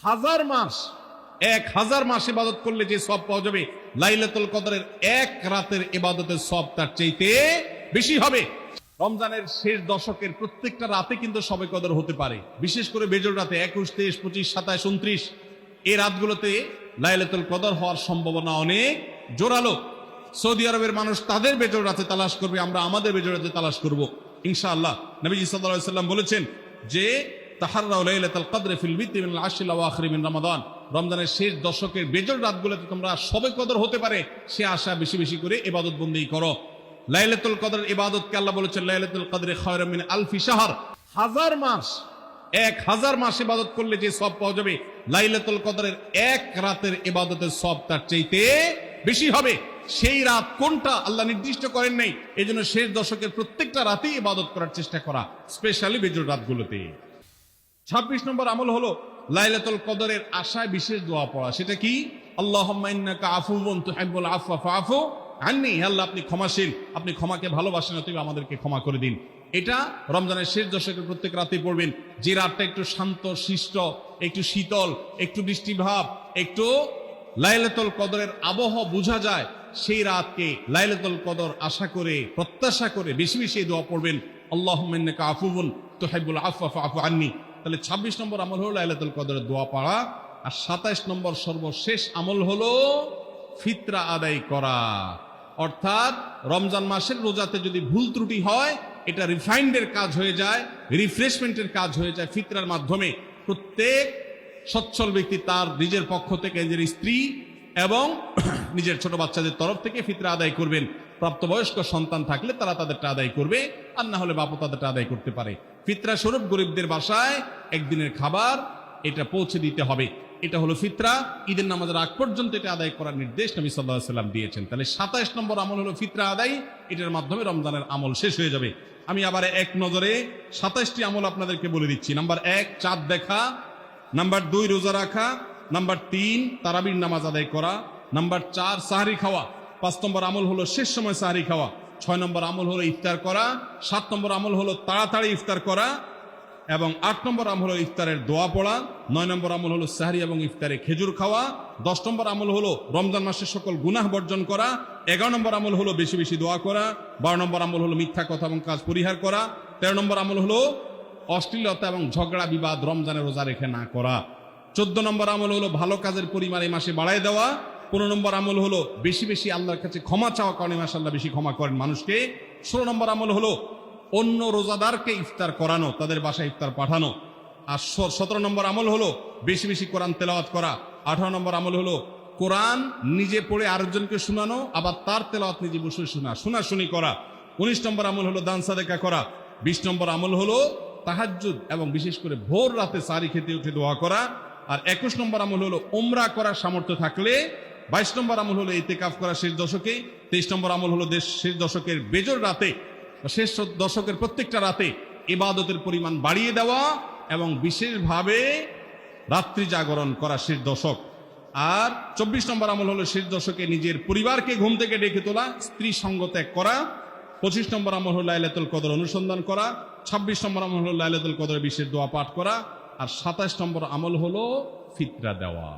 1000 মাস, 1000 মাস ইবাদত করলে যে সওয়াব পাওয়া যাবে, লাইলাতুল কদরের এক রাতের ইবাদতের সওয়াব তার চাইতে বেশি হবে। রমজানের শেষ দশকের প্রত্যেকটা রাতে কিন্তু শবে কদর হতে পারে, বিশেষ করে বেজোড় রাতে 21, 23, 25, 27, 29 এই রাতগুলোতে লাইলাতুল কদর হওয়ার সম্ভাবনা অনেক জোরালো। সৌদি আরবের মানুষ তাদের বেজোড় রাতে তালাশ করবে, আমরা আমাদের বেজোড় রাতে তালাশ করব ইনশাআল্লাহ। নবীজি সাল্লাল্লাহু আলাইহি ওয়াসাল্লাম বলেছেন যে তাহাররাউ লাইলাতুল কদর ফিল বিতি মিন আল-আশরিল আওয়াখির মিন রমাদান, রমজানের শেষ দশকের বেজোড় রাতগুলোতে তোমরা শবে কদর হতে পারে সে আশা বেশি বেশি করে ইবাদত বন্দেগী করো। লাইলাতুল কদরের ইবাদতকে আল্লাহ বলেছেন লাইলাতুল কদরে খায়রুম মিন আলফি শাহর, 1000 মাস, 1000 মাস ইবাদত করলে যে সওয়াব পাওয়া যাবে, লাইলাতুল কদরের এক রাতের ইবাদতের সওয়াব তার চাইতে বেশি হবে। সেই রাত কোনটা আল্লাহ নির্দিষ্ট করেন নাই, এজন্য শেষ দশকের প্রত্যেকটা রাতেই ইবাদত করার চেষ্টা করা, স্পেশালি বেজোড় রাতগুলোতে। 26 নম্বর আমল হলো লাইলাতুল কদরের আশায় বিশেষ দোয়া পড়া। সেটা কি? আল্লাহুম্মা ইন্নাকা আফুউন তুহিব্বুল আফওয়া ফাআফু আন্নী, আল্লাহ আপনি ক্ষমাশীল, আপনি ক্ষমাকে ভালোবাসেন, অতএব আমাদেরকে ক্ষমা করে দিন। এটা রমজানের শেষ দশকের প্রত্যেক রাতেই পড়বেন। যে রাতটা একটু শান্ত শিষ্ট, একটু শীতল, একটু বৃষ্টিভাব, একটু লাইলাতুল কদরের আবহাওয়া বোঝা যায়, সেই রাতকে লাইলাতুল কদর আশা করে প্রত্যাশা করে বেশি বেশি দোয়া পড়বেন, আল্লাহুম্মা ইন্নাকা আফুউন তুহিব্বুল আফওয়া ফাআফু আন্নী। তাহলে 26 নম্বর আমল হলো লাইলাতুল কদরের দোয়া পড়া। আর 27 নম্বর সর্বশেষ আমল হলো ফিতরা আদায় করা। অর্থাৎ রমজান মাসের রোজাতে যদি ভুল ত্রুটি হয়, এটা রিফাইন্ডের কাজ হয়ে যায়, রিফ্রেশমেন্টের কাজ হয়ে যায় ফিতরার মাধ্যমে। প্রত্যেক সচ্ছল ব্যক্তি তার নিজের পক্ষ থেকে, নিজের স্ত্রী এবং নিজের ছোট বাচ্চাদের তরফ থেকে ফিতরা আদায় করবেন। প্রাপ্তবয়স্ক সন্তান থাকলে তারা তাদেরটা আদায় করবে, আর না হলে বাপও তাদেরটা আদায় করতে পারে। ফিতরা স্বরূপ গরিবদের বাসায় একদিনের খাবার এটা পৌঁছে দিতে হবে। এটা হলো ফিতরা। ঈদের নামাজের আগ পর্যন্ত এটা আদায় করার নির্দেশ নবী সাল্লাল্লাহু আলাইহি ওয়াসাল্লাম দিয়েছেন। তাহলে 27 নম্বর আমল হলো ফিতরা আদায়। এটার মাধ্যমে রমজানের আমল শেষ হয়ে যাবে। আমি আবার এক নজরে 27টি আমল আপনাদেরকে বলে দিচ্ছি। নাম্বার 1 চাঁদ দেখা, নাম্বার 2 রোজা রাখা, নাম্বার 3 তারাবির নামাজ আদায় করা, নাম্বার 4 সাহরি খাওয়া, 5 নম্বর আমল হলো শেষ সময় সাহরি খাওয়া, 6 নম্বর আমল হলো ইফতার করা, 7 নম্বর আমল হলো তাড়াতাড়ি ইফতার করা, এবং 8 নম্বর আমল হলো ইফতারের দোয়া পড়া, 9 নম্বর আমল হলো সাহরি এবং ইফতারে খেজুর খাওয়া, 10 নম্বর আমল হলো রমজান মাসের সকল গুনাহ বর্জন করা, 11 নম্বর আমল হলো বেশি বেশি দোয়া করা, 12 নম্বর আমল হলো মিথ্যা কথা এবং কাজ পরিহার করা, 13 নম্বর আমল হলো অশ্লীলতা এবং ঝগড়া বিবাদ রমজানে রোজা রেখে না করা, 14 নম্বর আমল হলো ভালো কাজের পরিমাণ এই মাসে বাড়ায় দেওয়া, 15 নম্বর আমল হলো বেশি বেশি আল্লাহর কাছে ক্ষমা চাওয়া, কারণ এই মাসে আল্লাহ বেশি ক্ষমা করেন মানুষকে, 16 নম্বর আমল হলো অন্য রোজাদারকে ইফতার করানো, তাদের বাসায় ইফতার পাঠানো, আর 17 নম্বর আমল হলো বেশি বেশি কোরআন তেলাওয়াত করা, 18 নম্বর আমল হলো কোরআন নিজে পড়ে আরেকজনকে শোনানো, আবার তার তেলাওয়াত নিজে বসে শোনাশুনি করা, 19 নম্বর আমল হলো দান সাদেকা করা, 20 নম্বর আমল হলো তাহাজ্জুদ এবং বিশেষ করে ভোর রাতে সারি খেতে উঠে দোয়া করা, আর 21 নম্বর আমল হলো উমরা করার সামর্থ্য থাকলে, 22 নম্বর আমল হলো ইতিকাফ করা শেষ দশকে, 23 নম্বর আমল হলো শেষ দশকের বেজোড় রাতে, শেষ দশকের প্রত্যেকটা রাতে ইবাদতের পরিমাণ বাড়িয়ে দেওয়া এবং বিশেষভাবে রাত্রি জাগরণ করা শেষ দশক। আর 24 নম্বর আমল হলো শেষ দশকে নিজের পরিবারকে ঘুম থেকে ডেকে তোলা, স্ত্রী সঙ্গ ত্যাগ করা, 25 নম্বর আমল হলো লাইলাতুল কদর অনুসন্ধান করা, 26 নম্বর আমল হলো লাইলাতুল কদরের বিশেষ দোয়া পাঠ করা, আর 27 নম্বর আমল হলো ফিতরা দেওয়া।